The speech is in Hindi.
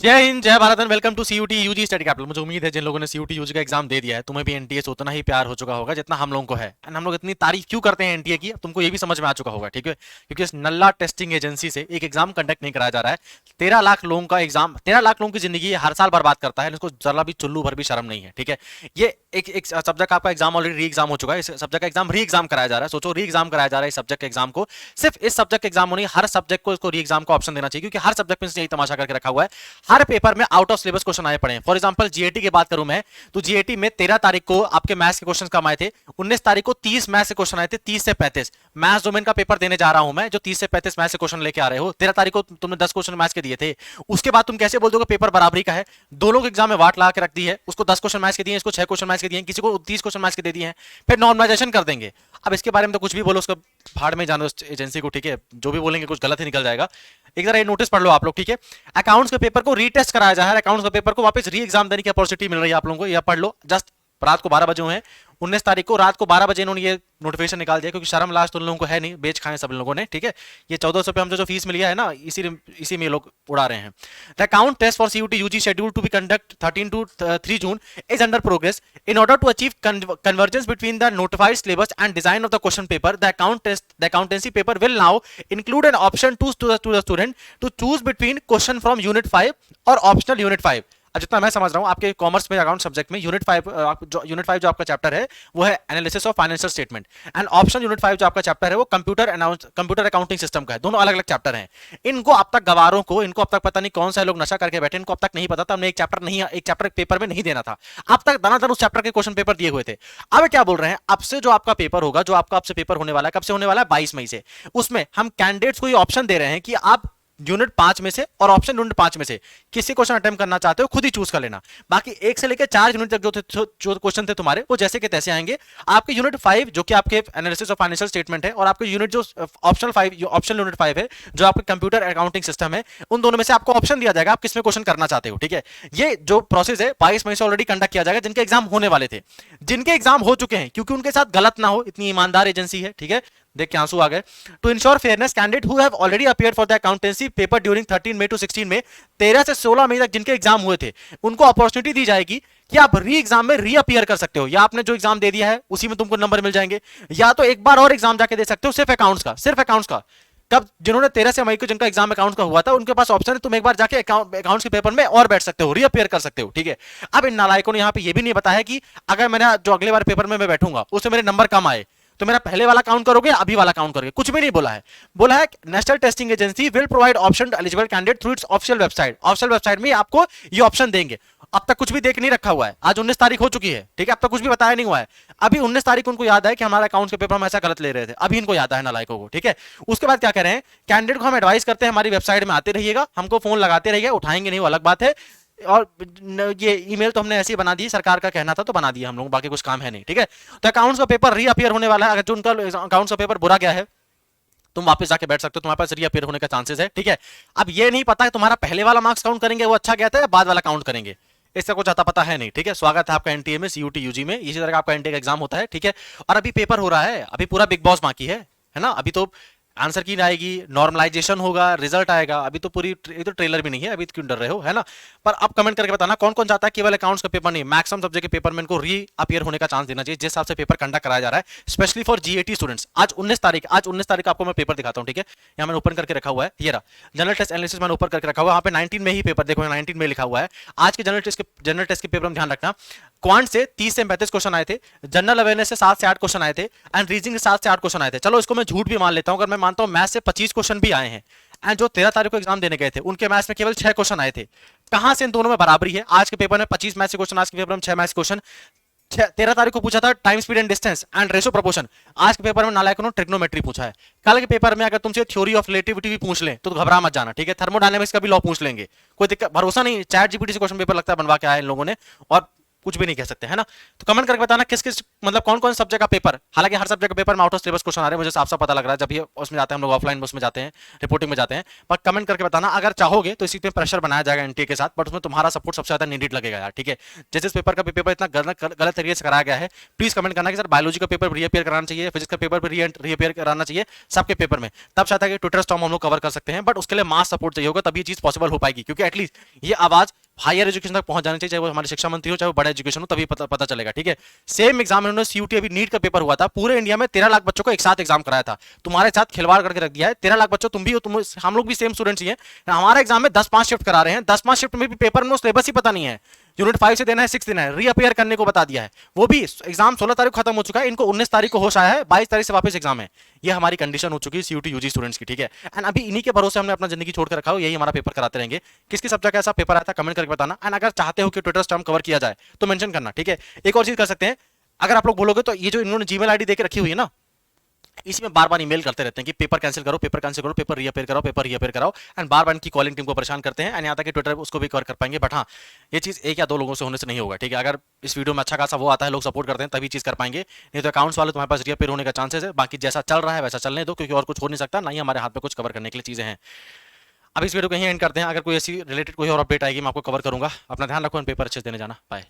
जय हिंद, जय Bharat and welcome to CUET UG study capital. मुझे उम्मीद है जिन लोगों ने सीयूटी यूजी का एग्जाम दे दिया है तुम्हें भी एनटीए से उतना ही प्यार हो चुका होगा जितना हम लोगों को है। एंड हम लोग इतनी तारीफ क्यों करते हैं एनटीए की, अब तुमको ये भी समझ में आ चुका होगा, ठीक है। क्योंकि इस नल्ला टेस्टिंग एजेंसी से एक एग्जाम कंडक्ट नहीं कराया जा रहा है। 13 लाख लोगों का एग्जाम, 13 लाख लोगों की जिंदगी हर साल बर्बाद करता है, इसको जरा भी चुल्लू भर भी शर्म नहीं है, ठीक है। ये एक सब्जेक्ट का आपका एग्जाम ऑलरेडी री एग्जाम हो चुका है, इस सब्जेक्ट का एग्जाम री एग्जाम कराया जा रहा है। सोचो, री एग्जाम कराया जा रहा है इस सब्जेक्ट के एग्जाम को। सिर्फ इस सब्जेक्ट के एग्जाम होने, हर सब्जेक्ट को इसको री एग्जाम का ऑप्शन देना चाहिए, क्योंकि हर सब्जेक्ट में यही तमाशा करके रखा हुआ है। हर पेपर में आउट ऑफ सिलेबस क्वेश्चन आए पड़े हैं। फॉर एग्जांपल जीएटी की बात करूं मैं, तो जीएटी में 13 तारीख को आपके मैथ्स के क्वेश्चन कम आए थे, 19 तारीख को 30 मैथ्स के क्वेश्चन आए थे, 30 से 35 मैथ्स डोमेन का पेपर देने जा रहा हूं मैं, जो 30 से 35 मैथ्स के क्वेश्चन लेके आ रहे हो। 13 तारीख को तुमने 10 क्वेश्चन मैथ्स के दिए थे, उसके बाद तुम कैसे बोल दोगे पेपर बराबरी का है? दोनों के एग्जाम में वाट लगा के रख दी है, उसको 10 क्वेश्चन मैथ्स के दिए, इसको 6 क्वेश्चन मैथ्स के दिए, किसी को 30 क्वेश्चन मैथ्स के दे दिए हैं, फिर नॉर्मलाइजेशन कर देंगे। अब इसके बारे में तो कुछ भी बोलो, उसका फाड़ में जानो एजेंसी को, ठीक है। जो भी बोलेंगे कुछ गलत ही निकल जाएगा। एक जरा ये नोटिस पढ़ लो आप लोग, ठीक है। अकाउंट्स के पेपर को रीटेस्ट कराया जा रहा है, अकाउंट्स के पेपर को वापस री एग्जाम देने की अपॉर्चुनिटी मिल रही है आप लोगों को। यह पढ़ लो, जस्ट रात को 12 बजे हुए हैं, 19 तारीख को रात को 12 बजे इन्होंने ये नोटिफिकेशन निकाल दिया, क्योंकि शर्म लाज तो उन लोगों को है नहीं, बेच खाए सब लोगों ने, ठीक है। ये 1400 रुपये हमसे जो फीस मिली है ना, इसी में लोग उड़ा रहे हैं। The account test for CUET UG schedule to be conduct 13 to 3 June is under progress in order to achieve convergence between the notified syllabus and design of the question paper. The accountancy paper will now include an option to the student to choose between question from unit 5 और ऑप्शनल यूनिट 5। अब जितना मैं समझ रहा हूं, आपके कॉमर्स में अकाउंट सब्जेक्ट में यूनिट 5 जो आपका चैप्टर है वो है analysis of financial statement, and option unit 5 जो आपका चैप्टर है वो कंप्यूटर अकाउंटिंग सिस्टम का है। दोनों अलग अलग चैप्टर हैं। इनको अब तक गवारों को, इनको अब तक पता नहीं कौन सा लोग नशा करके बैठे, इनको अब तक नहीं पता था हमने एक चैप्टर पेपर में नहीं देना था। अब तक दाना उस चैप्टर के क्वेश्चन पेपर दिए हुए थे। अब क्या बोल रहे हैं, अब से जो आपका पेपर होगा, जो आपका आपसे पेपर होने वाला है, कब से होने वाला है? 22 मई से। उसमें हम कैंडिडेट्स को ये ऑप्शन दे रहे हैं कि आप यूनिट 5 में से और ऑप्शन यूनिट 5 में से किसी क्वेश्चन अटेम्प्ट करना चाहते हो, खुद ही चूज कर लेना। बाकी 1 से लेकर 4 यूनिट तक जो क्वेश्चन थे तुम्हारे, वो जैसे के तैसे आएंगे। आपके यूनिट 5 जो कि आपके एनालिसिस ऑफ फाइनेंशियल स्टेटमेंट है, और आपके यूनिट जो ऑप्शनल यूनिट 5 है जो आपके कंप्यूटर अकाउंटिंग सिस्टम है, उन दोनों में से आपको ऑप्शन दिया जाएगा आप किसमें क्वेश्चन करना चाहते हो, ठीक है। ये जो प्रोसेस है 22 मई से ऑलरेडी कंडक्ट किया जाएगा। जिनके एग्जाम होने वाले थे, जिनके एग्जाम हो चुके हैं, क्योंकि उनके साथ गलत ना हो, इतनी ईमानदार एजेंसी है, ठीक है। देख के आंसू आ गए। To ensure fairness, candidate who have already appeared for the accountancy paper during 13 May to 16 May, 13 से 16 मई तक जिनके एग्जाम हुए थे, उनको अपॉर्चुनिटी दी जाएगी कि आप री एग्जाम में री अपीयर कर सकते हो। या आपने जो एग्जाम दे दिया है उसी में तुमको नंबर मिल जाएंगे, या तो एक बार और एग्जाम जाके दे सकते हो, सिर्फ अकाउंट्स का। कब? जिन्होंने 13 से मई को जिनका एग्जाम अकाउंट्स का हुआ था, उनके पास ऑप्शन है, तुम एक बार जाके अकाउंट्स के पेपर में और बैठ सकते हो, रीअपियर कर सकते हो, ठीक है। अब इन नालायकों ने यहाँ पे ये भी नहीं बताया कि अगर मैंने जो अगले बार पेपर में मैं बैठूंगा उससे मेरे नंबर कम आए तो मेरा पहले वाला काउंट करोगे, अभी वाला काउंट करोगे, कुछ भी नहीं बोला है। बोला है national testing agency will provide option to eligible candidate through its official website. Official website में आपको ये ऑप्शन देंगे। अब तक कुछ भी देख नहीं रखा हुआ है। आज 19 तारीख हो चुकी है, ठीक है। अब तक कुछ भी बताया नहीं हुआ है। अभी 19 तारीख उनको याद है कि हमारा अकाउंट्स के पेपर में ऐसा गलत ले रहे थे, अभी इनको याद है नालायकों को, ठीक है। उसके बाद क्या कह रहे हैं, कैंडिडेट को हम एडवाइस करते हैं हमारी वेबसाइट में आते रहिएगा, हमको फोन लगाते रहिए, उठाएंगे नहीं वो अलग बात है। और ये ईमेल तो हमने ऐसी बना दी, सरकार का कहना था तो बना दिया हम लोग, बाकी कुछ काम है नहीं, ठीक है। तो अकाउंट्स का पेपर रीअपियर होने वाला है। अगर जो उनका अकाउंट्स का पेपर बुरा गया है, तुम वापस जाके बैठ सकते हो, तुम्हारे पास रीअपियर होने का चांसेस है, ठीक है। अब ये नहीं पता है तुम्हारा पहले वाला मार्क्स काउंट करेंगे वो अच्छा गया था या बाद वाला काउंट करेंगे, इसका कुछ आता पता है नहीं, ठीक है। स्वागत है आपका एनटीए में, सीयूटी यूजी में, इसी तरह का आपका एनटीए का एग्जाम होता है, ठीक है। और अभी पेपर हो रहा है, अभी पूरा बिग बॉस बाकी है ना। अभी तो आंसर की आएगी, नॉर्मलाइजेशन होगा, रिजल्ट आएगा। अभी तो पूरी ये तो ट्रेलर भी नहीं है, अभी क्यों डर रहे हो, है ना। पर अब कमेंट करके बताना कौन कौन चाहता है केवल अकाउंट्स का पेपर नहीं, मैक्सिमम सब्जेक्ट के पेपर में इनको री अपीयर होने का चांस देना चाहिए, जिस हिसाब से पेपर कंडक्ट कराया जा रहा है, स्पेशली फॉर जीएटी स्टूडेंट्स। आज 19 तारीख आपको मैं पेपर दिखाता हूं, ठीक है। यहाँ मैंने ओपन करके रखा हुआ है, ये रहा जनरल टेस्ट एनालिसिस मैंने ऊपर करके रखा हुआ है। यहाँ पे 19 में ही पेपर देखो, 19 में लिखा हुआ है। आज के जनरल टेस्ट के पेपर में ध्यान रखना, क्वांट से 30 से 35 क्वेश्चन आए थे, जनरल अवेयरनेस से 7 से 8 क्वेश्चन आए थे, एंड रीजनिंग से 7 से 8 क्वेश्चन आए थे। चलो इसको मैं झूठ भी मान लेता हूं, अगर मैं मानता हूं मैथ से 25 क्वेश्चन भी आए हैं, एंड जो 13 तारीख को एग्जाम देने गए थे उनके मैथ्स में केवल 6 क्वेश्चन आए थे। कहां से इन दोनों में बराबरी है? आज के पेपर में 25 मैथ्स के क्वेश्चन, आज के पेपर में 6 मैथ्स क्वेश्चन। 13 तारीख को पूछा था time speed and distance and ratio proportion, आज के पेपर में नालायकों ने ट्रिग्नोमेट्री पूछा है। कल के पेपर में अगर तुमसे थ्योरी ऑफ रिलेटिविटी भी पूछ लें तो घबरा मत जाना, ठीक है। थर्मोडायनेमिक्स का भी लॉ पूछ लेंगे, कोई दिक्कत, भरोसा नहीं। चैट जीपीटी से क्वेश्चन पेपर लगता है बनवा के आए इन लोगों ने, और कुछ भी नहीं कह सकते, है ना। तो कमेंट करके बताना किस किस मतलब कौन कौन सब्जेक्ट का पेपर, हालांकि हर सब्जेक्ट का पेपर में आउट ऑफ सिलेबस क्वेश्चन आ रहे हैं, मुझे साफ साफ पता लग रहा है, जब ये उसमें जाते हैं हम लोग ऑफलाइन उसमें जाते हैं, रिपोर्टिंग में जाते हैं। पर कमेंट करके बताना, अगर चाहोगे तो इसी पे प्रेशर बनाया जाएगा एनटीए के साथ, बट उसमें तुम्हारा सपोर्ट सबसे ज्यादा नीडेड लगेगा यार, ठीक है। जिस पेपर का पेपर इतना गलत तरीके से कराया गया है, प्लीज कमेंट करना कि सर बायोलॉजी का पेपर रीअपियर कराना चाहिए, फिजिक्स का पेपर रीअपियर कराना चाहिए सबके पेपर में, तब शायद आगे ट्विटर स्टॉर्म हम लोग कवर कर सकते हैं। बट उसके लिए मास सपोर्ट चाहिए होगा, तभी ये चीज पॉसिबल हो पाएगी, क्योंकि एटलीस्ट ये आवाज हायर एजुकेशन तक पहुंच जानी चाहिए, चाहे वो हमारे शिक्षा मंत्री हो चाहे वो बड़ा एजुकेशन हो, तभी पता चलेगा, ठीक है। सेम एग्जाम इन्होंने सीयूटी अभी नीट का पेपर हुआ था, पूरे इंडिया में 13 लाख बच्चों को एक साथ एग्जाम कराया था, तुम्हारे साथ खिलवाड़ करके रख दिया है। 13 लाख बच्चों, तुम भी हो, तुम हम लोग भी सेम स्टूडेंट्स ही हैं, हमारा एग्जाम में 10-5 शिफ्ट करा रहे हैं, 10-5 शिफ्ट में भी पेपर में सिलेबस ही पता नहीं है, यूनिट 5 से देना है, 6 देना है, रीअपियर करने को बता दिया है। वो भी एग्जाम 16 तारीख खत्म हो चुका है, इनको 19 तारीख को होश आया है, 22 तारीख से वापस एग्जाम है। ये हमारी कंडीशन हो चुकी है सीयूटी यूजी स्टूडेंट्स की, ठीक है। एंड अभी इन्हीं के भरोसे हमने अपना जिंदगी छोड़ कर रखा हो, यही हमारा पेपर कराते रहेंगे। किसकी सब्जेक्ट का ऐसा पेपर आया था कमेंट करके बताना। एंड अगर चाहते हो कि ट्विटर स्टॉर्म कवर किया जाए तो मेंशन करना, ठीक है। एक और चीज कर सकते हैं, अगर आप लोग बोलोगे तो ये जो इन्होंने जीमेल आईडी देकर रखी हुई है ना, इसी में बार बार ईमेल करते रहते हैं कि पेपर कैंसिल करो, पेपर कैंसिल करो, पेपर रीअपेयर कराओ, पेपर रीअपेयर कराओ, एंड बार बार इनकी कॉलिंग टीम को परेशान करते हैं। एंड यहाँ तक कि ट्विटर उसको भी कवर कर पाएंगे, बट हाँ ये चीज एक या दो लोगों से होने से नहीं होगा, ठीक है। अगर इस वीडियो में अच्छा खासा वो आता है, लोग सपोर्ट करते हैं, तभी चीज कर पाएंगे, नहीं तो अकाउंट्स वाले तुम्हारे पास रीअपेयर होने का चांसेस है। बाकी जैसा चल रहा है वैसा चलने दो, क्योंकि और कुछ हो नहीं सकता, ना ही हमारे हाथ में कुछ कवर करने के लिए चीजें हैं। अब इस वीडियो को यहीं एंड करते हैं, अगर कोई ऐसी रिलेटेड कोई और अपडेट आएगी मैं आपको कवर करूंगा। अपना ध्यान रखो, पेपर अच्छे से देने जाना, बाय।